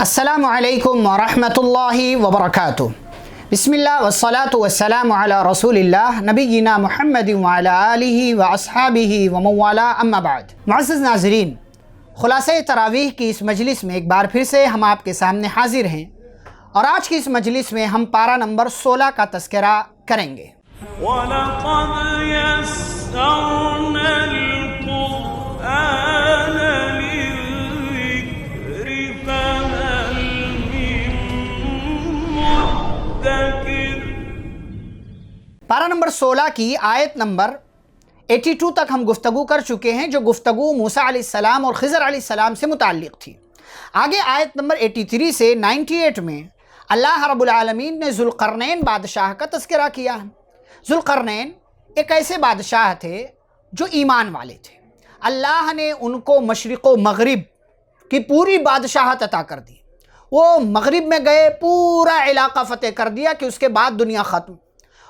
السلام علیکم ورحمۃ اللہ وبرکاتہ۔ بسم اللہ والصلاة والسلام علی رسول اللہ نبینا محمد وعلی آلہ واصحابہ ومن والاه اما بعد۔ معزز ناظرین، خلاصہ تراویح کی اس مجلس میں ایک بار پھر سے ہم آپ کے سامنے حاضر ہیں، اور آج کی اس مجلس میں ہم پارہ نمبر 16 کا تذکرہ کریں گے۔ وَلَقَدْ يَسَّرْنَا الْقُرْآنَ لِلذِّكْرِ فَهَلْ مِن مُّدَّكِرٍ۔ پارہ نمبر 16 کی آیت نمبر 82 تک ہم گفتگو کر چکے ہیں، جو گفتگو موسیٰ علیہ السلام اور خضر علیہ السلام سے متعلق تھی۔ آگے آیت نمبر 83 سے 98 میں اللہ رب العالمین نے ذوالقرنین بادشاہ کا تذکرہ کیا ہے۔ ذوالقرنین ایک ایسے بادشاہ تھے جو ایمان والے تھے۔ اللہ نے ان کو مشرق و مغرب کی پوری بادشاہت عطا کر دی۔ وہ مغرب میں گئے، پورا علاقہ فتح کر دیا کہ اس کے بعد دنیا ختم۔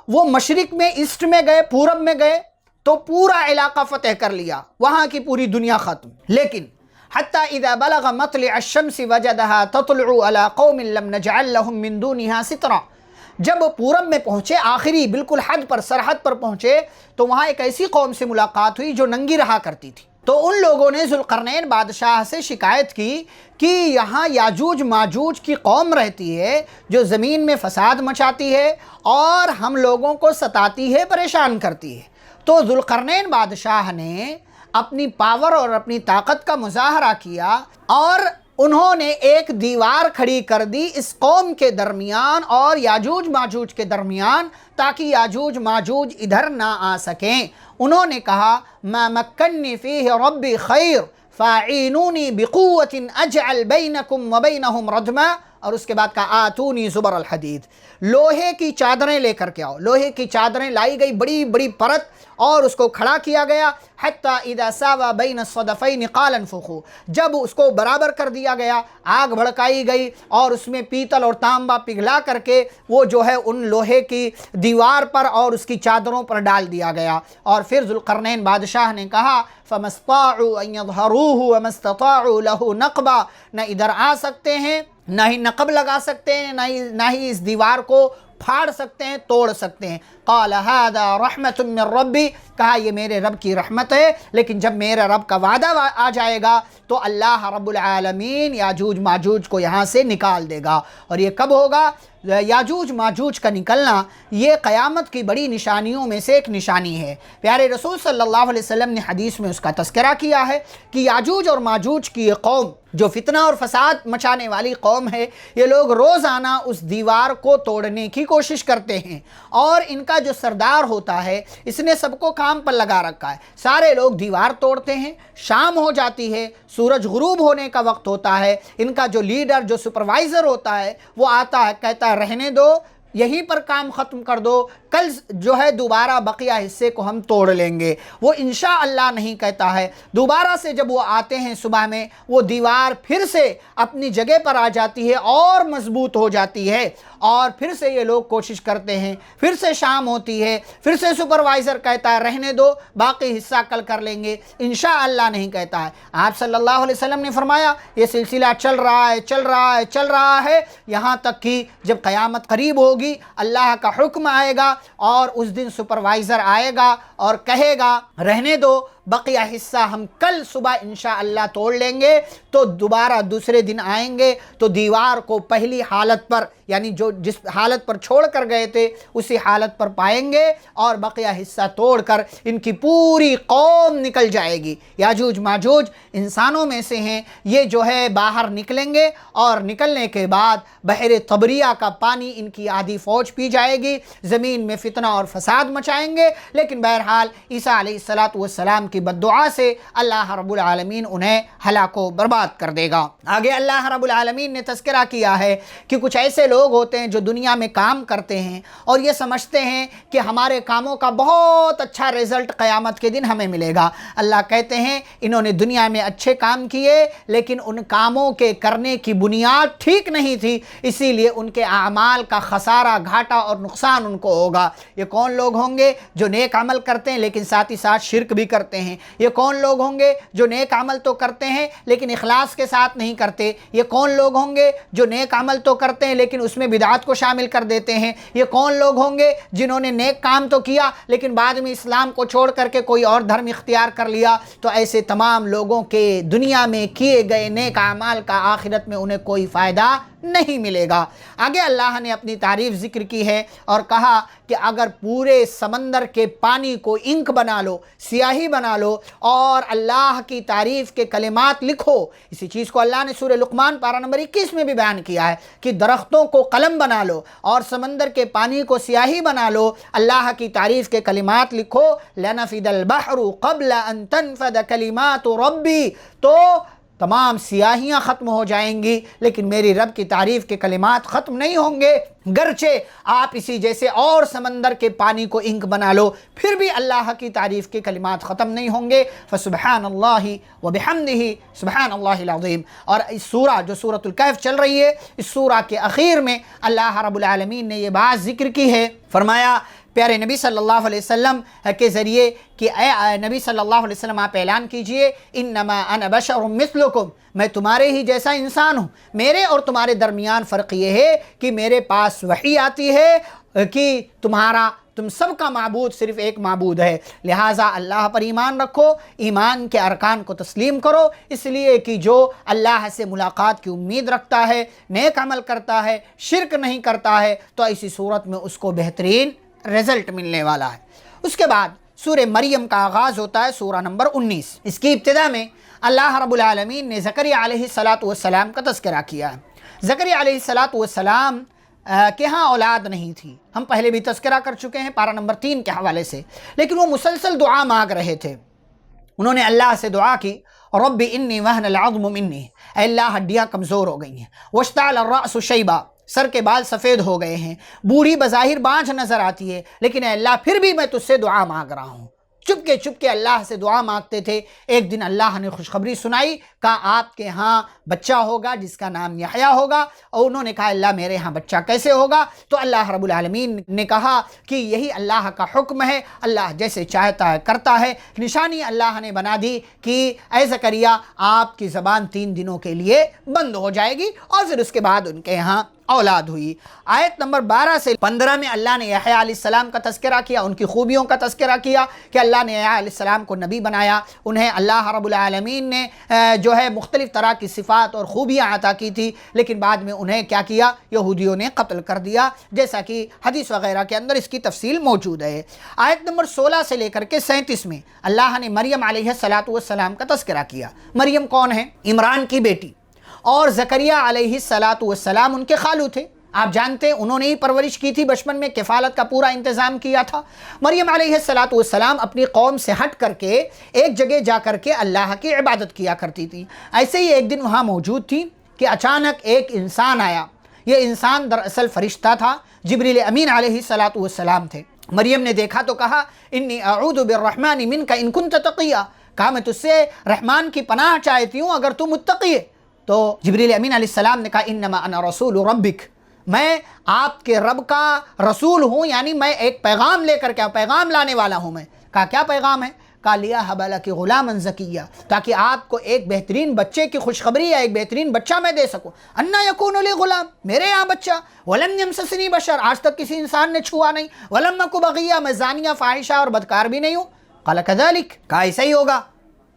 وہ مشرق میں، ایسٹ میں گئے، پورب میں گئے تو پورا علاقہ فتح کر لیا، وہاں کی پوری دنیا ختم۔ لیکن حتیٰ اذا بلغ مطلع الشمس وجدها تطلع على قوم لم نجعل لهم من دونها سترا، جب پورب میں پہنچے، آخری بالکل حد پر، سرحد پر پہنچے، تو وہاں ایک ایسی قوم سے ملاقات ہوئی جو ننگی رہا کرتی تھی۔ تو ان لوگوں نے ذوالقرنین بادشاہ سے شکایت کی کہ یہاں یاجوج ماجوج کی قوم رہتی ہے جو زمین میں فساد مچاتی ہے اور ہم لوگوں کو ستاتی ہے، پریشان کرتی ہے۔ تو ذوالقرنین بادشاہ نے اپنی پاور اور اپنی طاقت کا مظاہرہ کیا اور انہوں نے ایک دیوار کھڑی کر دی اس قوم کے درمیان اور یاجوج ماجوج کے درمیان، تاکہ یاجوج ماجوج ادھر نہ آ سکیں۔ انہوں نے کہا ما مکنی فیہ ربی خیر فاعینونی بقوت اجعل بینکم وبینہم ردما، اور اس کے بعد کہا آتونی زبر الحدید، لوہے کی چادریں لے کر کے آؤ۔ لوہے کی چادریں لائی گئی، بڑی بڑی پرت، اور اس کو کھڑا کیا گیا۔ حتی اذا ساوى بین الصدفین قال انفخوا، جب اس کو برابر کر دیا گیا، آگ بھڑکائی گئی اور اس میں پیتل اور تانبا پگھلا کر کے وہ جو ہے ان لوہے کی دیوار پر اور اس کی چادروں پر ڈال دیا گیا۔ اور پھر ذوالقرنین بادشاہ نے کہا فما استطاعوا ان يظهروه وما استطاعوا له نقبا، نہ ادھر آ سکتے ہیں، نہ ہی نقب لگا سکتے ہیں، نہ ہی اس دیوار کو پھاڑ سکتے ہیں، توڑ سکتے ہیں۔ قال هذا رحمت من ربی، کہا یہ میرے رب کی رحمت ہے، لیکن جب میرے رب کا وعدہ آ جائے گا تو اللہ رب العالمین یاجوج ماجوج کو یہاں سے نکال دے گا۔ اور یہ کب ہوگا؟ یاجوج ماجوج کا نکلنا یہ قیامت کی بڑی نشانیوں میں سے ایک نشانی ہے۔ پیارے رسول صلی اللہ علیہ وسلم نے حدیث میں اس کا تذکرہ کیا ہے کہ یاجوج اور ماجوج کی یہ قوم جو فتنہ اور فساد مچانے والی قوم ہے، یہ لوگ روزانہ اس دیوار کو توڑنے کی کوشش کرتے ہیں، اور ان کا جو سردار ہوتا ہے اس نے سب کو کام پر لگا رکھا ہے۔ سارے لوگ دیوار توڑتے ہیں، شام ہو جاتی ہے، سورج غروب ہونے کا وقت ہوتا ہے، ان کا جو لیڈر، جو سپروائزر ہوتا ہے، وہ آتا ہے، کہتا ہے رہنے دو، یہیں پر کام ختم کر دو، کل جو ہے دوبارہ بقیہ حصے کو ہم توڑ لیں گے۔ وہ انشاءاللہ نہیں کہتا ہے۔ دوبارہ سے جب وہ آتے ہیں صبح میں، وہ دیوار پھر سے اپنی جگہ پر آ جاتی ہے اور مضبوط ہو جاتی ہے، اور پھر سے یہ لوگ کوشش کرتے ہیں، پھر سے شام ہوتی ہے، پھر سے سپروائزر کہتا ہے رہنے دو، باقی حصہ کل کر لیں گے، انشاءاللہ نہیں کہتا ہے۔ آپ صلی اللہ علیہ وسلم نے فرمایا یہ سلسلہ چل رہا ہے، چل رہا ہے، چل رہا ہے، یہاں تک کہ جب قیامت قریب ہوگی، اللہ کا حکم آئے گا اور اس دن سپروائزر آئے گا اور کہے گا رہنے دو، بقیہ حصہ ہم کل صبح انشاءاللہ توڑ لیں گے۔ تو دوبارہ دوسرے دن آئیں گے تو دیوار کو پہلی حالت پر، یعنی جس حالت پر چھوڑ کر گئے تھے اسی حالت پر پائیں گے، اور بقیہ حصہ توڑ کر ان کی پوری قوم نکل جائے گی۔ یاجوج ماجوج انسانوں میں سے ہیں، یہ جو ہے باہر نکلیں گے، اور نکلنے کے بعد بحر طبریہ کا پانی ان کی آدھی فوج پی جائے گی، زمین میں فتنہ اور فساد مچائیں گے۔ لیکن بہرحال عیسیٰ علیہ السلام کی بد دعا سے اللہ رب العالمین انہیں ہلاک و برباد کر دے گا۔ آگے اللہ رب العالمین نے تذکرہ کیا ہے کہ کچھ ایسے لوگ ہوتے ہیں جو دنیا میں کام کرتے ہیں اور یہ سمجھتے ہیں کہ ہمارے کاموں کا بہت اچھا رزلٹ قیامت کے دن ہمیں ملے گا۔ اللہ کہتے ہیں انہوں نے دنیا میں اچھے کام کیے، لیکن ان کاموں کے کرنے کی بنیاد ٹھیک نہیں تھی، اسی لیے ان کے اعمال کا خسارہ، گھاٹا اور نقصان ان کو ہوگا۔ یہ کون لوگ ہوں گے؟ جو نیک عمل کرتے ہیں لیکن ساتھ ہی ساتھ شرک بھی کرتے ہیں؟ یہ کون لوگ ہوں گے جو نیک عمل تو کرتے ہیں لیکن اخلاص کے ساتھ نہیں کرتے؟ یہ کون لوگ ہوں گے جو نیک عمل تو کرتے ہیں لیکن اس میں بدعات کو شامل کر دیتے ہیں؟ یہ کون لوگ ہوں گے جنہوں نے نیک کام تو کیا لیکن بعد میں اسلام کو چھوڑ کر کے کوئی اور دھرم اختیار کر لیا؟ تو ایسے تمام لوگوں کے دنیا میں کیے گئے نیک اعمال کا آخرت میں انہیں کوئی فائدہ نہیں ملے گا۔ آگے اللہ نے اپنی تعریف ذکر کی ہے اور کہا کہ اگر پورے سمندر کے پانی کو انک بنا لو، سیاہی بنا لو اور اللہ کی تعریف کے کلمات لکھو، اسی چیز کو اللہ نے سورہ لقمان پارہ نمبر 21 میں بھی بیان کیا ہے کہ درختوں کو قلم بنا لو اور سمندر کے پانی کو سیاہی بنا لو، اللہ کی تعریف کے کلمات لکھو، لَنَفِدَ الْبَحْرُ قَبْلَ أَن تَنْفَدَ كَلِمَاتُ رَبِّي، تو تمام سیاہیاں ختم ہو جائیں گی لیکن میری رب کی تعریف کے کلمات ختم نہیں ہوں گے۔ گرچہ آپ اسی جیسے اور سمندر کے پانی کو انک بنا لو پھر بھی اللہ کی تعریف کے کلمات ختم نہیں ہوں گے۔ فسبحان اللہ وبحمدہ سبحان اللہ العظیم۔ اور اس سورہ جو سورۃ الکہف چل رہی ہے، اس سورہ کے اخیر میں اللہ رب العالمین نے یہ بات ذکر کی ہے، فرمایا پیارے نبی صلی اللہ علیہ وسلم کے ذریعے کہ اے نبی صلی اللہ علیہ وسلم آپ اعلان کیجئے انما انا بشر مثلکم، میں تمہارے ہی جیسا انسان ہوں، میرے اور تمہارے درمیان فرق یہ ہے کہ میرے پاس وحی آتی ہے کہ تم سب کا معبود صرف ایک معبود ہے، لہٰذا اللہ پر ایمان رکھو، ایمان کے ارکان کو تسلیم کرو، اس لیے کہ جو اللہ سے ملاقات کی امید رکھتا ہے، نیک عمل کرتا ہے، شرک نہیں کرتا ہے، تو اسی صورت میں اس کو بہترین رزلٹ ملنے والا ہے۔ اس کے بعد سورہ مریم کا آغاز ہوتا ہے، سورہ نمبر 19۔ اس کی ابتدا میں اللہ رب العالمین نے زکریا علیہ السلام کا تذکرہ کیا ہے۔ زکریا علیہ السلام کے ہاں اولاد نہیں تھی، ہم پہلے بھی تذکرہ کر چکے ہیں پارہ نمبر 3 کے حوالے سے، لیکن وہ مسلسل دعا مانگ رہے تھے۔ انہوں نے اللہ سے دعا کی، رب انی وہن العظم منی، اے اللہ ہڈیاں کمزور ہو گئی ہیں، واشتعل الرأس شیبا، سر کے بال سفید ہو گئے ہیں، بوڑھی بظاہر بانجھ نظر آتی ہے، لیکن اے اللہ پھر بھی میں تجھ سے دعا مانگ رہا ہوں۔ چپ کے اللہ سے دعا مانگتے تھے۔ ایک دن اللہ نے خوشخبری سنائی، کہا آپ کے ہاں بچہ ہوگا جس کا نام یحییٰ ہوگا، اور انہوں نے کہا اللہ میرے ہاں بچہ کیسے ہوگا؟ تو اللہ رب العالمین نے کہا کہ یہی اللہ کا حکم ہے، اللہ جیسے چاہتا ہے کرتا ہے۔ نشانی اللہ نے بنا دی کہ اے زکریا آپ کی زبان 3 دنوں کے لیے بند ہو جائے گی، اور پھر اس کے بعد ان کے ہاں اولاد ہوئی۔ آیت نمبر 12 سے 15 میں اللہ نے یحییٰ علیہ السلام کا تذکرہ کیا، ان کی خوبیوں کا تذکرہ کیا کہ اللہ نے یحییٰ علیہ السلام کو نبی بنایا، انہیں اللہ رب العالمین نے جو ہے مختلف طرح کی صفات اور خوبیاں عطا کی تھی، لیکن بعد میں انہیں کیا کیا؟ یہودیوں نے قتل کر دیا، جیسا کہ حدیث وغیرہ کے اندر اس کی تفصیل موجود ہے۔ آیت نمبر 16 سے لے کر کے 37 میں اللہ نے مریم علیہ السلام کا تذکرہ کیا۔ مریم کون ہے؟ عمران کی بیٹی، اور زکریا علیہ السلام ان کے خالو تھے، آپ جانتے ہیں انہوں نے ہی پرورش کی تھی، بچپن میں کفالت کا پورا انتظام کیا تھا۔ مریم علیہ السلام اپنی قوم سے ہٹ کر کے ایک جگہ جا کر کے اللہ کی عبادت کیا کرتی تھی۔ ایسے ہی ایک دن وہاں موجود تھی کہ اچانک ایک انسان آیا، یہ انسان دراصل فرشتہ تھا، جبریل امین علیہ السلام تھے۔ مریم نے دیکھا تو کہا انی اعوذ بالرحمن منک ان کنت تقیا، کہا میں تجھ سے رحمان کی پناہ چاہتی ہوں اگر تو متقی ہے۔ تو جبریل امین علیہ السلام نے کہا انما انا رسول ربک، میں آپ کے رب کا رسول ہوں، یعنی میں ایک پیغام لے کر کے پیغام لانے والا ہوں۔ میں کہا کیا پیغام ہے؟ کہا لیہب لک غلاما زکیا، تاکہ آپ کو ایک بہترین بچے کی خوشخبری یا ایک بہترین بچہ میں دے سکوں۔ انا یکون لی غلام، میرے یہاں بچہ، ولم یمسسنی بشر، آج تک کسی انسان نے چھوا نہیں، ولم اک بغیا، میں زانیہ فاحشہ اور بدکار بھی نہیں ہوں۔ قال کذالک، کہا ایسا ہی ہوگا۔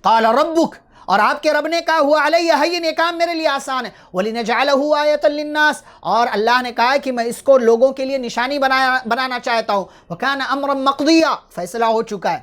قال ربک، اور آپ کے رب نے کہا ہوا علیہ ہین، یہ کام میرے لیے آسان ہے، وَلِنَجْعَلَهُ آیَةً لِلنَّاسِ، اور اللہ نے کہا کہ میں اس کو لوگوں کے لیے نشانی بنانا چاہتا ہوں۔ وَكَانَ أَمْرًا مَقْضِيًّا، فیصلہ ہو چکا ہے۔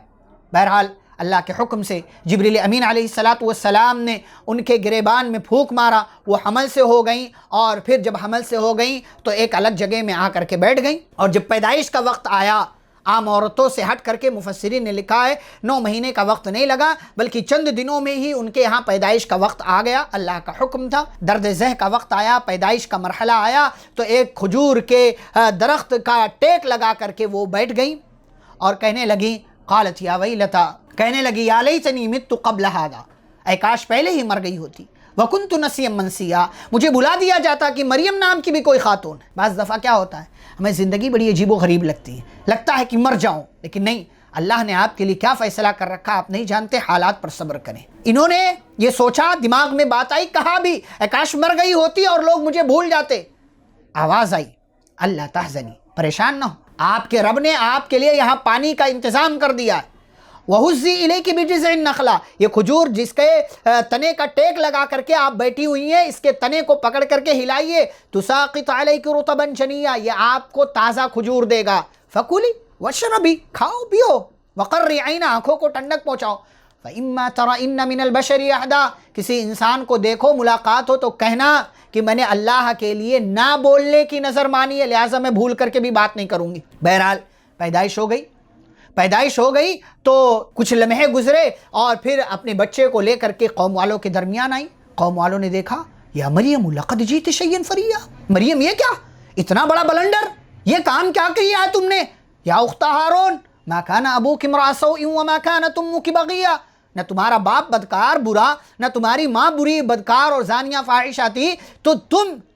بہرحال اللہ کے حکم سے جبریل امین علیہ السلام نے ان کے گریبان میں پھونک مارا، وہ حمل سے ہو گئیں، اور پھر جب حمل سے ہو گئیں تو ایک الگ جگہ میں آ کر کے بیٹھ گئیں، اور جب پیدائش کا وقت آیا، عام عورتوں سے ہٹ کر کے مفسرین نے لکھا ہے 9 مہینے کا وقت نہیں لگا، بلکہ چند دنوں میں ہی ان کے یہاں پیدائش کا وقت آ گیا۔ اللہ کا حکم تھا، درد ذہ کا وقت آیا، پیدائش کا مرحلہ آیا، تو ایک کھجور کے درخت کا ٹیک لگا کر کے وہ بیٹھ گئیں اور کہنے لگیں قالت یا ویلتا، کہنے لگی یا لیتنی مت قبل ھذا، اے کاش پہلے ہی مر گئی ہوتی، وکنت نسیا منسیا، مجھے بلا دیا جاتا کہ مریم نام کی بھی کوئی خاتون ہے۔ بعض دفعہ کیا ہوتا ہے، ہمیں زندگی بڑی عجیب و غریب لگتی ہے، لگتا ہے کہ مر جاؤں، لیکن نہیں، اللہ نے آپ کے لیے کیا فیصلہ کر رکھا آپ نہیں جانتے، حالات پر صبر کریں۔ انہوں نے یہ سوچا، دماغ میں بات آئی، کہا بھی اے کاش مر گئی ہوتی اور لوگ مجھے بھول جاتے۔ آواز آئی اللہ تحزنی، پریشان نہ ہو، آپ کے رب نے آپ کے لیے یہاں پانی کا انتظام کر دیا ہے۔ وَهُزِّي إِلَيْكِ بِجِذْعِ النَّخْلَةِ، یہ کھجور جس کے تنے کا ٹیک لگا کر کے آپ بیٹھی ہوئی ہیں، اس کے تنے کو پکڑ کر کے ہلائیے، تُسَاقِطْ عَلَيْكِ رُطَبًا جَنِيًّا، یہ آپ کو تازہ کھجور دے گا۔ فَكُلِي وَاشْرَبِي، کھاؤ پیو، وَقَرِّ عَيْنَ، آنکھوں کو ٹھنڈک پہنچاؤ۔ فَإِمَّا تَرَئِنَّ مِنَ الْبَشَرِ أَحَدًا، کسی انسان کو دیکھو ملاقات ہو تو کہنا کہ میں نے اللہ کے لیے نہ بولنے کی نظر مانی ہے، لہٰذا میں بھول کر کے بھی بات نہیں کروں گی۔ بہرحال پیدائش ہو گئی تو کچھ لمحے گزرے اور پھر اپنے بچے کو لے کر کے قوم والوں کے درمیان آئی۔ قوم والوں نے دیکھا، یا مریم لقد جیت شیئا فریا، مریم یہ کیا، اتنا بڑا بلنڈر، یہ کام کیا کیا ہے تم نے؟ یا اخت ہارون ما کان ابوک امرأ سوء وما کانت امک بغیہ، نہ تمہارا باپ بدکار برا، نہ تمہاری ماں بری بدکار اور زانیہ فاحشہ تھی، تو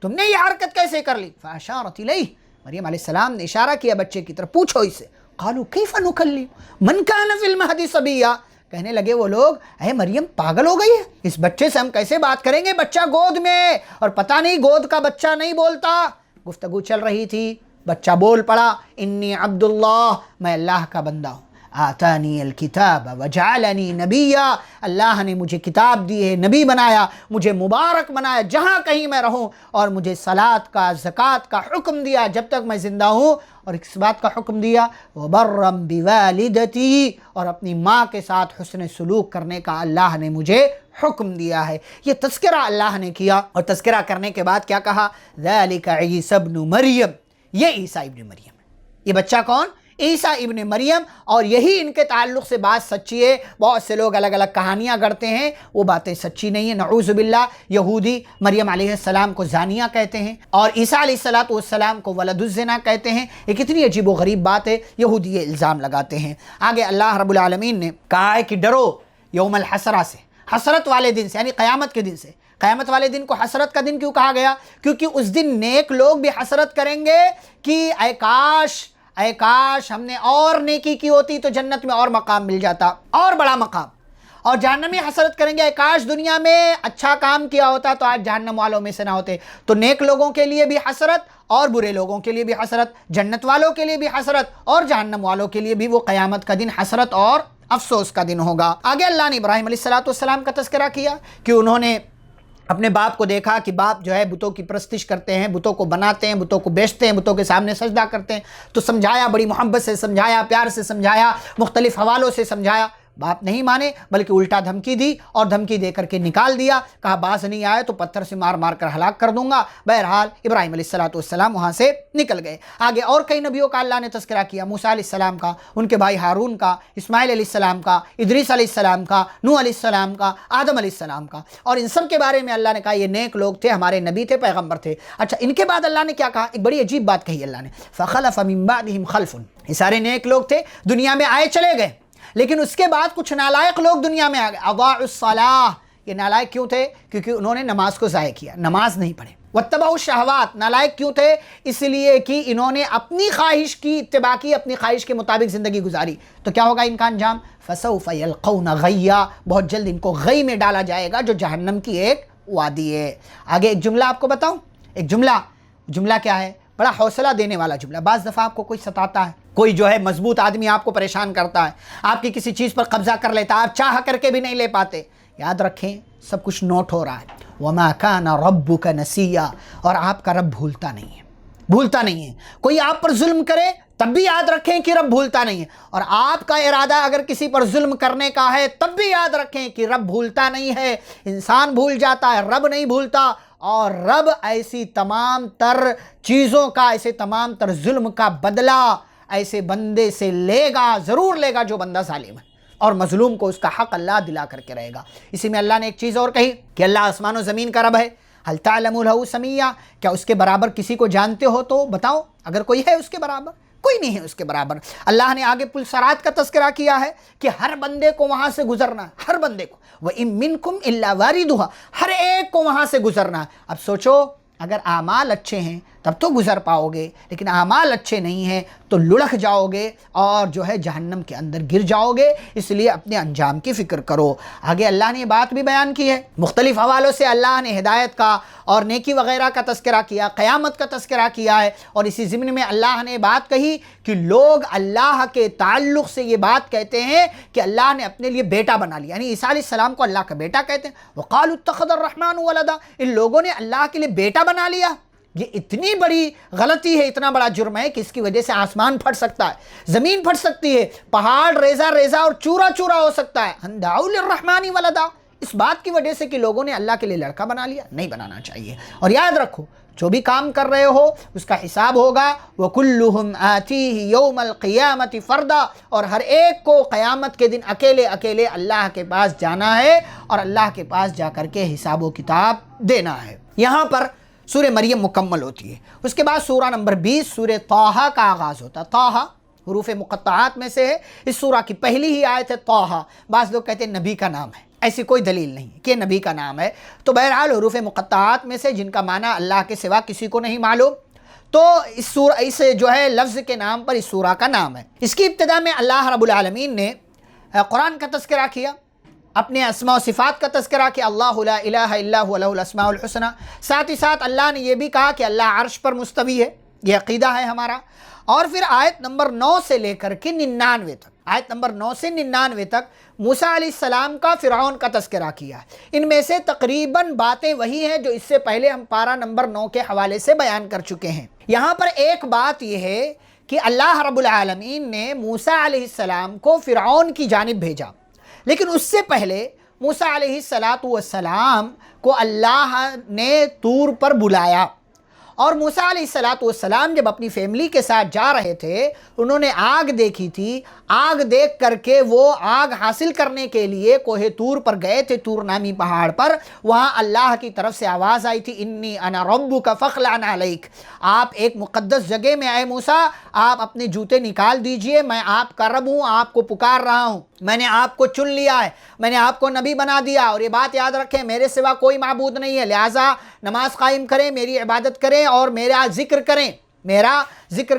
تم نے یہ حرکت کیسے کر لی؟ فاشارت الیہ، مریم علیہ السلام نے اشارہ کیا بچے کی طرف، پوچھو اس سے۔ قالوا کیف نکلم من کان فی المہد صبیا، کہنے لگے وہ لوگ اے مریم پاگل ہو گئی ہے، اس بچے سے ہم کیسے بات کریں گے، بچہ گود میں، اور پتہ نہیں گود کا بچہ نہیں بولتا۔ گفتگو چل رہی تھی، بچہ بول پڑا، انی عبد اللہ، میں اللہ کا بندہ ہوں، آتانی الکتاب وجعلنی نبیا، اللہ نے مجھے کتاب دی ہے، نبی بنایا، مجھے مبارک بنایا جہاں کہیں میں رہوں، اور مجھے صلاۃ کا زکوٰۃ کا حکم دیا جب تک میں زندہ ہوں، اور اس بات کا حکم دیا وبرم بوالدتی، اور اپنی ماں کے ساتھ حسن سلوک کرنے کا اللہ نے مجھے حکم دیا ہے۔ یہ تذکرہ اللہ نے کیا، اور تذکرہ کرنے کے بعد کیا کہا؟ ذالک عیسی ابن مریم، یہ عیسیٰ ابن مریم ہے۔ یہ بچہ کون؟ عیسیٰ ابن مریم، اور یہی ان کے تعلق سے بات سچی ہے۔ بہت سے لوگ الگ الگ کہانیاں گڑھتے ہیں، وہ باتیں سچی نہیں ہیں، نعوذ باللہ۔ یہودی مریم علیہ السلام کو زانیہ کہتے ہیں، اور عیسیٰ علیہ السلام کو ولد الزنا کہتے ہیں۔ یہ کتنی عجیب و غریب بات ہے، یہودی یہ الزام لگاتے ہیں۔ آگے اللہ رب العالمین نے کہا ہے کہ ڈرو یوم الحسرہ سے، حسرت والے دن سے، یعنی قیامت کے دن سے۔ قیامت والے دن کو حسرت کا دن کیوں کہا گیا؟ کیونکہ اس دن نیک لوگ بھی حسرت کریں گے کہ اے کاش ہم نے اور نیکی کی ہوتی تو جنت میں اور مقام مل جاتا، اور بڑا مقام۔ اور جہنمی حسرت کریں گے، اے کاش دنیا میں اچھا کام کیا ہوتا تو آج جہنم والوں میں سے نہ ہوتے۔ تو نیک لوگوں کے لیے بھی حسرت، اور برے لوگوں کے لیے بھی حسرت، جنت والوں کے لیے بھی حسرت، اور جہنم والوں کے لیے بھی وہ قیامت کا دن حسرت اور افسوس کا دن ہوگا۔ آگے اللہ نے ابراہیم علیہ السلام کا تذکرہ کیا کہ انہوں نے اپنے باپ کو دیکھا کہ باپ جو ہے بتوں کی پرستش کرتے ہیں، بتوں کو بناتے ہیں، بتوں کو بیچتے ہیں، بتوں کے سامنے سجدہ کرتے ہیں، تو سمجھایا، بڑی محبت سے سمجھایا، پیار سے سمجھایا، مختلف حوالوں سے سمجھایا۔ باپ نہیں مانے، بلکہ الٹا دھمکی دی، اور دھمکی دے کر کے نکال دیا، کہا باز نہیں آئے تو پتھر سے مار مار کر ہلاک کر دوں گا۔ بہرحال ابراہیم علیہ السلام وہاں سے نکل گئے۔ آگے اور کئی نبیوں کا اللہ نے تذکرہ کیا، موسیٰ علیہ السلام کا، ان کے بھائی ہارون کا، اسماعیل علیہ السلام کا، ادریس علیہ السلام کا، نوح علیہ السلام کا، آدم علیہ السلام کا، اور ان سب کے بارے میں اللہ نے کہا یہ نیک لوگ تھے، ہمارے نبی تھے، پیغمبر تھے۔ اچھا، ان کے بعد اللہ نے کیا کہا؟ ایک بڑی عجیب بات کہی اللہ نے، فخلف من بعدہم خلف، یہ سارے نیک لوگ تھے، دنیا میں آئے چلے گئے، لیکن اس کے بعد کچھ نالائق لوگ دنیا میں آ گئے۔ اضاعوا الصلاۃ، یہ نالائق کیوں تھے؟ کیونکہ انہوں نے نماز کو ضائع کیا، نماز نہیں پڑھے۔ واتبعوا الشہوات، نالائق کیوں تھے؟ اس لیے کہ انہوں نے اپنی خواہش کی اتباع کی، اپنی خواہش کے مطابق زندگی گزاری۔ تو کیا ہوگا ان کا انجام؟ فسوف یلقون غیا، بہت جلد ان کو غی میں ڈالا جائے گا، جو جہنم کی ایک وادی ہے۔ آگے ایک جملہ آپ کو بتاؤں، ایک جملہ کیا ہے؟ بڑا حوصلہ دینے والا جملہ۔ بعض دفعہ آپ کو کوئی ستاتا ہے، کوئی جو ہے مضبوط آدمی آپ کو پریشان کرتا ہے، آپ کی کسی چیز پر قبضہ کر لیتا ہے، آپ چاہ کر کے بھی نہیں لے پاتے۔ یاد رکھیں سب کچھ نوٹ ہو رہا ہے۔ وَمَا كَانَ رَبُّكَ نَسِيًّا، اور آپ کا رب بھولتا نہیں ہے۔ کوئی آپ پر ظلم کرے تب بھی یاد رکھیں کہ رب بھولتا نہیں ہے، اور آپ کا ارادہ اگر کسی پر ظلم کرنے کا ہے تب بھی یاد رکھیں کہ رب بھولتا نہیں ہے۔ انسان بھول جاتا ہے، رب نہیں بھولتا، اور رب ایسی تمام تر چیزوں کا، ایسے تمام تر ظلم کا بدلہ ایسے بندے سے لے گا، ضرور لے گا جو بندہ ظالم ہے، اور مظلوم کو اس کا حق اللہ دلا کر کے رہے گا۔ اسی میں اللہ نے ایک چیز اور کہی کہ اللہ آسمان و زمین کا رب ہے۔ هل تعلم له سمیا، کیا اس کے برابر کسی کو جانتے ہو تو بتاؤ، اگر کوئی ہے اس کے برابر؟ کوئی نہیں ہے اس کے برابر۔ اللہ نے آگے پل صراط کا تذکرہ کیا ہے کہ ہر بندے کو وہاں سے گزرنا ہے، ہر بندے کو، وَإِن مِّنكُمْ إِلَّا وَارِدُهَا، ہر ایک کو وہاں سے گزرنا ہے۔ اب سوچو، اگر اعمال اچھے ہیں تب تو گزر پاؤ گے، لیکن اعمال اچھے نہیں ہیں تو لڑک جاؤ گے اور جو ہے جہنم کے اندر گر جاؤ گے، اس لیے اپنے انجام کی فکر کرو۔ آگے اللہ نے یہ بات بھی بیان کی ہے، مختلف حوالوں سے اللہ نے ہدایت کا اور نیکی وغیرہ کا تذکرہ کیا، قیامت کا تذکرہ کیا ہے، اور اسی ضمن میں اللہ نے بات کہی کہ لوگ اللہ کے تعلق سے یہ بات کہتے ہیں کہ اللہ نے اپنے لیے بیٹا بنا لیا، یعنی عیسیٰ علیہ السلام کو اللہ کا بیٹا کہتے ہیں۔ وقالوا اتخذ الرحمن ولدا، ان لوگوں نے اللہ کے لیے بیٹا بنا لیا۔ یہ اتنی بڑی غلطی ہے، اتنا بڑا جرم ہے کہ اس کی وجہ سے آسمان پھٹ سکتا ہے، زمین پھٹ سکتی ہے، پہاڑ ریزہ ریزہ اور چورا چورا ہو سکتا ہے۔ ان دعوا للرحمن ولدا، اس بات کی وجہ سے کہ لوگوں نے اللہ کے لیے لڑکا بنا لیا، نہیں بنانا چاہیے۔ اور یاد رکھو جو بھی کام کر رہے ہو اس کا حساب ہوگا، وَكُلُّهُمْ آتِيهِ يَوْمَ الْقِيَامَةِ فَرْدًا، اور ہر ایک کو قیامت کے دن اکیلے اکیلے اللہ کے پاس جانا ہے اور اللہ کے پاس جا کر کے حساب و کتاب دینا ہے۔ یہاں پر سورہ مریم مکمل ہوتی ہے، اس کے بعد سورہ نمبر 20 سورہ طٰہٰ کا آغاز ہوتا ہے۔ طٰہٰ حروف مقطعات میں سے ہے، اس سورہ کی پہلی ہی آیت ہے طٰہٰ۔ بعض لوگ کہتے ہیں نبی کا نام ہے، ایسی کوئی دلیل نہیں کہ نبی کا نام ہے، تو بہرحال حروف مقطعات میں سے جن کا معنی اللہ کے سوا کسی کو نہیں معلوم، تو اس جو ہے لفظ کے نام پر اس سورہ کا نام ہے۔ اس کی ابتدا میں اللہ رب العالمین نے قرآن کا تذکرہ کیا، اپنے اسماء و صفات کا تذکرہ کہ اللہ لا الہ الا هو له الاسماء الحسنى، ساتھ ہی ساتھ اللہ نے یہ بھی کہا کہ اللہ عرش پر مستوی ہے، یہ عقیدہ ہے ہمارا۔ اور پھر آیت نمبر 9 سے لے کر کے 99 تک، آیت نمبر 9 سے 99 تک موسیٰ علیہ السلام کا فرعون کا تذکرہ کیا۔ ان میں سے تقریباً باتیں وہی ہیں جو اس سے پہلے ہم پارہ نمبر 9 کے حوالے سے بیان کر چکے ہیں۔ یہاں پر ایک بات یہ ہے کہ اللہ رب العالمین نے موسیٰ علیہ السلام کو فرعون کی جانب بھیجا، لیکن اس سے پہلے موسیٰ علیہ السلام کو اللہ نے طور پر بلایا، اور موسیٰ علیہ السلام جب اپنی فیملی کے ساتھ جا رہے تھے انہوں نے آگ دیکھی تھی، آگ دیکھ کر کے وہ آگ حاصل کرنے کے لیے کوہ طور پر گئے تھے، طور نامی پہاڑ پر۔ وہاں اللہ کی طرف سے آواز آئی تھی انی انا ربک فاخلع علیک، آپ ایک مقدس جگہ میں آئے موسیٰ، آپ اپنے جوتے نکال دیجئے، میں آپ کا رب ہوں، آپ کو پکار رہا ہوں، میں نے آپ کو چن لیا ہے، میں نے آپ کو نبی بنا دیا، اور یہ بات یاد رکھیں میرے سوا کوئی معبود نہیں ہے، لہٰذا نماز قائم کریں، میری عبادت کریں اور میرا ذکر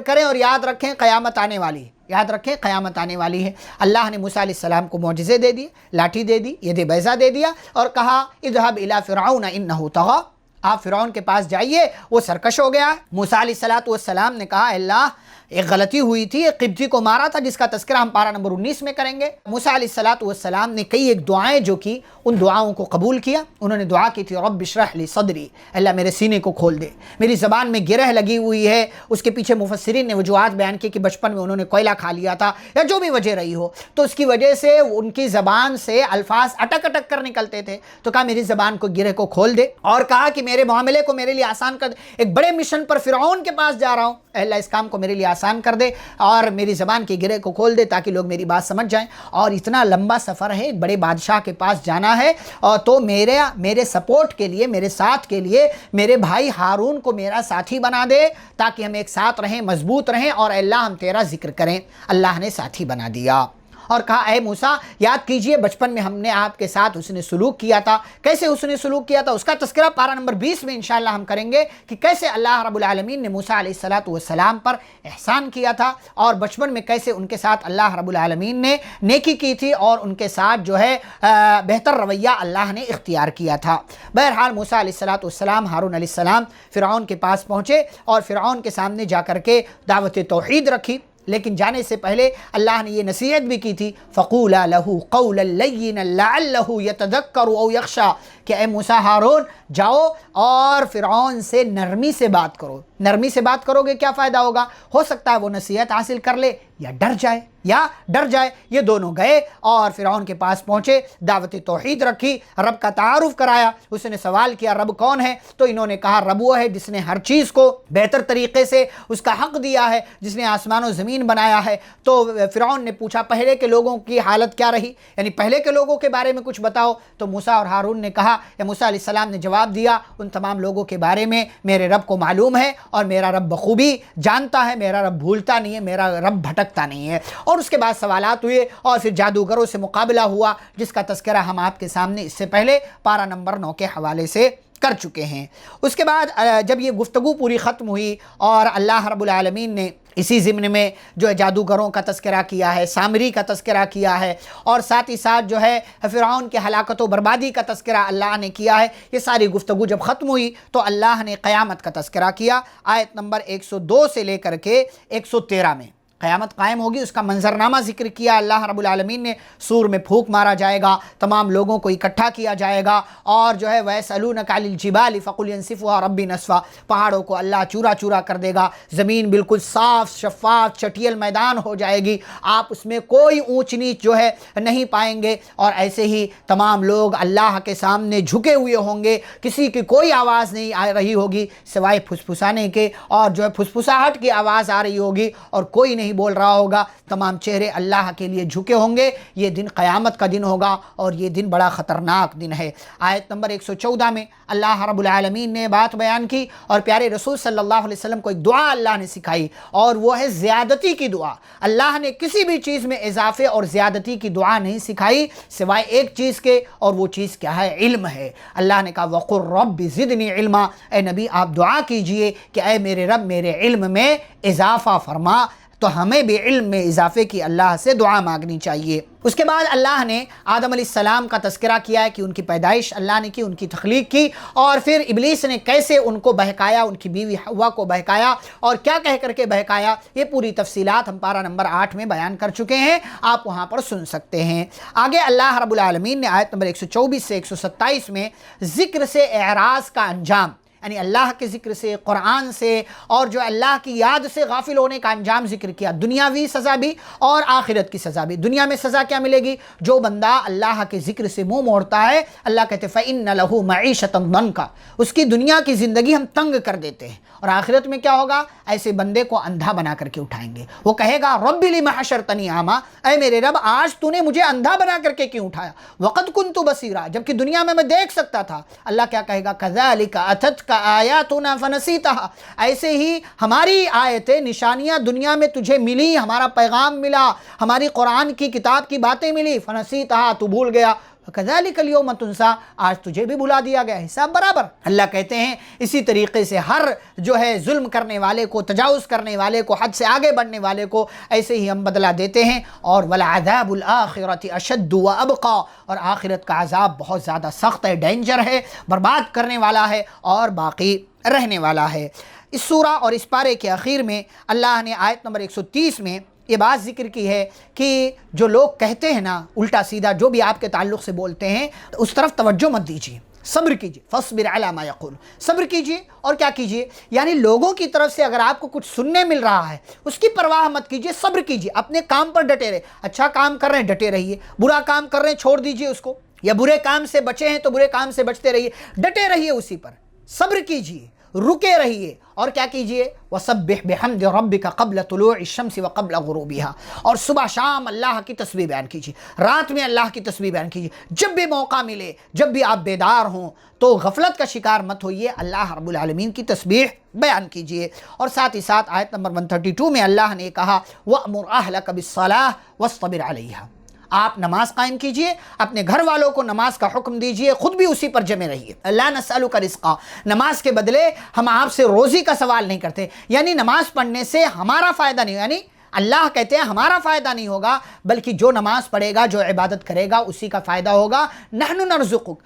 کریں، اور یاد رکھیں قیامت آنے والی ہے، یاد رکھیں قیامت آنے والی ہے۔ اللہ نے موسیٰ علیہ السلام کو معجزے دے دی، لاٹھی دے دی، ید بیضا دے دیا، اور کہا اذهب الى فرعون انه طغى، آپ فرعون کے پاس جائیے، وہ سرکش ہو گیا۔ موسیٰ علیہ السلام نے کہا اللہ ایک غلطی ہوئی تھی، ایک قبطی کو مارا تھا جس کا تذکرہ ہم پارہ نمبر 19 میں کریں گے۔ موسیٰ علیہ السلام نے کئی ایک دعائیں جو کی، ان دعاؤں کو قبول کیا۔ انہوں نے دعا کی تھی رب اشرح لی صدری، اللہ میرے سینے کو کھول دے، میری زبان میں گرہ لگی ہوئی ہے۔ اس کے پیچھے مفسرین نے وجوہات بیان کی کہ بچپن میں انہوں نے کوئلہ کھا لیا تھا یا جو بھی وجہ رہی ہو، تو اس کی وجہ سے ان کی زبان سے الفاظ اٹک اٹک کر نکلتے تھے، تو کہا میری زبان کو گرہ کو کھول دے، اور کہا کہ میرے معاملے کو میرے لیے آسان کر دے، ایک بڑے مشن پر فرعون کے پاس جا رہا ہوں، اے اللہ اس کام کو میرے لیے آسان کر دے اور میری زبان کی گرہ کو کھول دے تاکہ لوگ میری بات سمجھ جائیں۔ اور اتنا لمبا سفر ہے، ایک بڑے بادشاہ کے پاس جانا ہے، اور تو میرے سپورٹ کے لیے، میرے ساتھ کے لیے میرے بھائی ہارون کو میرا ساتھی بنا دے تاکہ ہم ایک ساتھ رہیں، مضبوط رہیں، اور اے اللہ ہم تیرا ذکر کریں۔ اللہ نے ساتھی بنا دیا اور کہا اے موسیٰ یاد کیجئے بچپن میں ہم نے آپ کے ساتھ حسن سلوک کیا تھا، کیسے حسن سلوک کیا تھا اس کا تذکرہ پارہ نمبر 20 میں انشاءاللہ ہم کریں گے کہ کیسے اللہ رب العالمین نے موسیٰ علیہ السلام پر احسان کیا تھا، اور بچپن میں کیسے ان کے ساتھ اللہ رب العالمین نے نیکی کی تھی اور ان کے ساتھ جو ہے بہتر رویہ اللہ نے اختیار کیا تھا۔ بہرحال موسیٰ علیہ السلام ہارون علیہ السلام فرعون کے پاس پہنچے اور فرعون کے سامنے جا کر کے دعوت توحید رکھی، لیکن جانے سے پہلے اللہ نے یہ نصیحت بھی کی تھی فَقُولَا لَهُ قَوْلًا لَيِّنًا لَعَلَّهُ يَتَذَكَّرُ أَوْ يَخْشَىٰ کہ اے موسیٰ ہارون جاؤ اور فرعون سے نرمی سے بات کرو۔ نرمی سے بات کرو گے کیا فائدہ ہوگا؟ ہو سکتا ہے وہ نصیحت حاصل کر لے یا ڈر جائے۔ یہ دونوں گئے اور فرعون کے پاس پہنچے، دعوت توحید رکھی، رب کا تعارف کرایا۔ اس نے سوال کیا رب کون ہے؟ تو انہوں نے کہا رب وہ ہے جس نے ہر چیز کو بہتر طریقے سے اس کا حق دیا ہے، جس نے آسمان و زمین بنایا ہے۔ تو فرعون نے پوچھا پہلے کے لوگوں کی حالت کیا رہی، یعنی پہلے کے لوگوں کے بارے میں کچھ بتاؤ۔ تو موسیٰ اور ہارون نے کہا، یا موسیٰ علیہ السلام نے جواب دیا ان تمام لوگوں کے بارے میں میرے رب کو معلوم ہے، اور میرا رب بخوبی جانتا ہے، میرا رب بھولتا نہیں ہے، میرا رب بھٹکتا نہیں ہے۔ اور اس کے بعد سوالات ہوئے اور پھر جادوگروں سے مقابلہ ہوا جس کا تذکرہ ہم آپ کے سامنے اس سے پہلے پارہ نمبر 9 کے حوالے سے کر چکے ہیں۔ اس کے بعد جب یہ گفتگو پوری ختم ہوئی اور اللہ رب العالمین نے اسی ضمن میں جو ہے جادوگروں کا تذکرہ کیا ہے، سامری کا تذکرہ کیا ہے، اور ساتھ ہی ساتھ جو ہے فرعون کے ہلاکت و بربادی کا تذکرہ اللہ نے کیا ہے، یہ ساری گفتگو جب ختم ہوئی تو اللہ نے قیامت کا تذکرہ کیا آیت نمبر 102 سے لے کر کے 113 میں۔ قیامت قائم ہوگی، اس کا منظرنامہ ذکر کیا اللہ رب العالمین نے، سور میں پھونک مارا جائے گا، تمام لوگوں کو اکٹھا کیا جائے گا، اور جو ہے وَيَسْأَلُونَكَ عَنِ الْجِبَالِ فَقُلْ يَنسِفُهَا رَبِّي نَسْفًا، پہاڑوں کو اللہ چورا چورا کر دے گا، زمین بالکل صاف شفاف چٹیل میدان ہو جائے گی، آپ اس میں کوئی اونچ نیچ جو ہے نہیں پائیں گے، اور ایسے ہی تمام لوگ اللہ کے سامنے جھکے ہوئے ہوں گے، کسی کی کوئی آواز نہیں آ رہی ہوگی سوائے پھسپھسانے کے، اور جو ہے پھسپھساہٹ کی آواز آ رہی ہوگی اور کوئی نہیں بول رہا ہوگا، تمام چہرے اللہ کے لیے جھکے ہوں گے۔ یہ دن قیامت کا دن ہوگا اور یہ دن بڑا خطرناک دن ہے۔ آیت نمبر 114 میں اللہ رب العالمین نے بات بیان کی اور پیارے رسول صلی اللہ علیہ وسلم کو ایک دعا اللہ نے سکھائی، اور وہ ہے زیادتی کی دعا۔ اللہ نے کسی بھی چیز میں اضافے اور زیادتی کی دعا نہیں سکھائی سوائے ایک چیز کے، اور وہ چیز کیا ہے؟ علم ہے۔ اللہ نے کہا وَقُلْ رَبِّ زِدْنِي عِلْمًا، اے نبی آپ دعا کیجئے کہ اے میرے رب میرے علم میں اضافہ فرما، تو ہمیں بھی علم میں اضافے کی اللہ سے دعا مانگنی چاہیے۔ اس کے بعد اللہ نے آدم علیہ السلام کا تذکرہ کیا ہے کہ ان کی پیدائش اللہ نے کی، ان کی تخلیق کی، اور پھر ابلیس نے کیسے ان کو بہکایا، ان کی بیوی حوا کو بہکایا اور کیا کہہ کر کے بہکایا، یہ پوری تفصیلات ہم پارہ نمبر 8 میں بیان کر چکے ہیں، آپ وہاں پر سن سکتے ہیں۔ آگے اللہ رب العالمین نے آیت نمبر 124 سے 127 میں ذکر سے اعراض کا انجام، یعنی اللہ کے ذکر سے، قرآن سے، اور جو اللہ کی یاد سے غافل ہونے کا انجام ذکر کیا، دنیاوی سزا بھی اور آخرت کی سزا بھی۔ دنیا میں سزا کیا ملے گی؟ جو بندہ اللہ کے ذکر سے منہ موڑتا ہے، اللہ کہتے ہیں فَإِنَّ لَهُ مَعِيشَةً ضَنْكَ، اس کی دنیا کی زندگی ہم تنگ کر دیتے ہیں، اور آخرت میں کیا ہوگا؟ ایسے بندے کو اندھا بنا کر کے اٹھائیں گے، وہ کہے گا رَبِّ لِمَ حَشَرْتَنِي أَعْمَىٰ، اے میرے رب آج تو نے مجھے اندھا بنا کر کے کیوں اٹھایا، وَقَدْ كُنْتُ بَصِيرًا، جبکہ دنیا میں دیکھ سکتا تھا۔ اللہ کیا کہے گا؟ كَذَلِكَ أَتَتْكَ آيَاتُنَا فَنَسِيتَهَا، ایسے ہی ہماری آیتیں نشانیاں دنیا میں تجھے ملی، ہمارا پیغام ملا، ہماری قرآن کی کتاب کی باتیں ملی، فَنَسِيتَهَا، تو بھول گیا، وَكَذَلِكَ الْيَوْمَ تُنْسَىٰ، آج تجھے بھی بھلا دیا گیا، حساب برابر۔ اللہ کہتے ہیں اسی طریقے سے ہر جو ہے ظلم کرنے والے کو، تجاوز کرنے والے کو، حد سے آگے بڑھنے والے کو ایسے ہی ہم بدلہ دیتے ہیں، اور وَلَعَذَابُ الْآخِرَةِ أَشَدُّ وَأَبْقَىٰ، اور آخرت کا عذاب بہت زیادہ سخت ہے، ڈینجر ہے، برباد کرنے والا ہے اور باقی رہنے والا ہے۔ اس سورہ اور اس پارے کے آخر میں اللہ نے آیت نمبر 130 میں یہ بات ذکر کی ہے کہ جو لوگ کہتے ہیں نا الٹا سیدھا جو بھی آپ کے تعلق سے بولتے ہیں، اس طرف توجہ مت دیجیے، صبر کیجیے، فاصبر علی ما یقول، صبر کیجیے، اور کیا کیجیے؟ یعنی لوگوں کی طرف سے اگر آپ کو کچھ سننے مل رہا ہے اس کی پرواہ مت کیجیے، صبر کیجیے، اپنے کام پر ڈٹے رہے، اچھا کام کر رہے ہیں ڈٹے رہیے، برا کام کر رہے ہیں چھوڑ دیجیے اس کو، یا برے کام سے بچے ہیں تو برے کام سے بچتے رہیے، ڈٹے رہیے اسی پر، صبر کیجیے، رکے رہیے، اور کیا کیجئے؟ وَسَبِّحْ بِحَمْدِ رَبِّكَ قَبْلَ طُلُوعِ الشَّمْسِ وَقَبْلَ غُرُوبِهَا، اور صبح شام اللہ کی تسبیح بیان کیجئے، رات میں اللہ کی تسبیح بیان کیجئے، جب بھی موقع ملے، جب بھی آپ بیدار ہوں تو غفلت کا شکار مت ہوئیے، اللہ رب العالمین کی تسبیح بیان کیجئے۔ اور ساتھ ہی ساتھ آیت نمبر 132 میں اللہ نے کہا وَأْمُرْ أَهْلَكَ بِالصَّلَاةِ وَاصْطَبِرْ عَلَيْهَا، آپ نماز قائم کیجئے، اپنے گھر والوں کو نماز کا حکم دیجئے، خود بھی اسی پر جمے رہیے۔ لا نسألک رزقا، نماز کے بدلے ہم آپ سے روزی کا سوال نہیں کرتے، یعنی نماز پڑھنے سے ہمارا فائدہ نہیں، یعنی اللہ کہتے ہیں ہمارا فائدہ نہیں ہوگا، بلکہ جو نماز پڑھے گا، جو عبادت کرے گا، اسی کا فائدہ ہوگا۔ نحن نرزقک،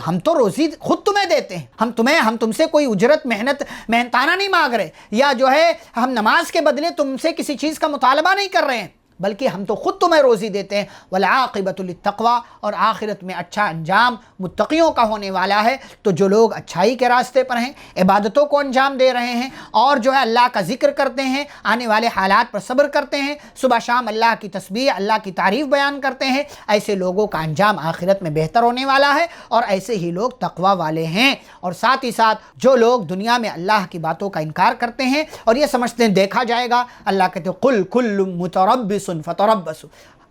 ہم تو روزی خود تمہیں دیتے ہیں، ہم تم سے کوئی اجرت محنتانہ نہیں مانگ رہے، یا جو ہے ہم نماز کے بدلے تم سے کسی چیز کا مطالبہ نہیں کر رہے ہیں، بلکہ ہم تو خود تمہیں روزی دیتے ہیں۔ والعاقبۃ للتقویٰ، اور آخرت میں اچھا انجام متقیوں کا ہونے والا ہے۔ تو جو لوگ اچھائی کے راستے پر ہیں، عبادتوں کو انجام دے رہے ہیں، اور جو ہے اللہ کا ذکر کرتے ہیں، آنے والے حالات پر صبر کرتے ہیں، صبح شام اللہ کی تسبیح، اللہ کی تعریف بیان کرتے ہیں، ایسے لوگوں کا انجام آخرت میں بہتر ہونے والا ہے، اور ایسے ہی لوگ تقویٰ والے ہیں۔ اور ساتھ ہی ساتھ جو لوگ دنیا میں اللہ کی باتوں کا انکار کرتے ہیں اور یہ سمجھتے ہیں دیکھا جائے گا، اللہ کہتے ہیں قل کل متربص فتربصوا،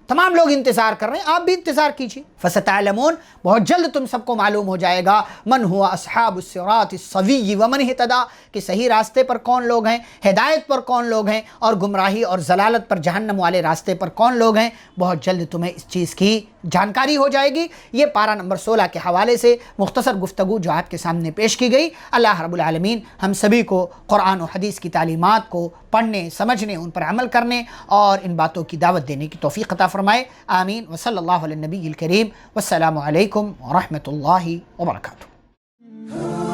تمام لوگ انتظار کر رہے ہیں، آپ بھی انتظار کیجیے. فستعلمون، بہت جلد تم سب کو معلوم ہو جائے گا، من ہوا اصحاب الصراط السوی ومن اہتدی، کہ صحیح راستے پر کون لوگ ہیں، ہدایت پر کون لوگ ہیں، اور گمراہی اور ضلالت پر جہنم والے راستے پر کون لوگ ہیں. بہت جلد تمہیں اس چیز کی جانکاری ہو جائے گی. یہ پارہ نمبر 16 کے حوالے سے مختصر گفتگو جو آپ کے سامنے پیش کی گئی. اللہ رب العالمین ہم سبھی کو قرآن و حدیث کی تعلیمات کو پڑھنے، سمجھنے، ان پر عمل کرنے اور ان باتوں کی دعوت دینے کی توفیق عطا فرمائے. آمین. وصلی اللہ علی النبی الکریم. والسلام علیکم ورحمۃ اللہ وبرکاتہ.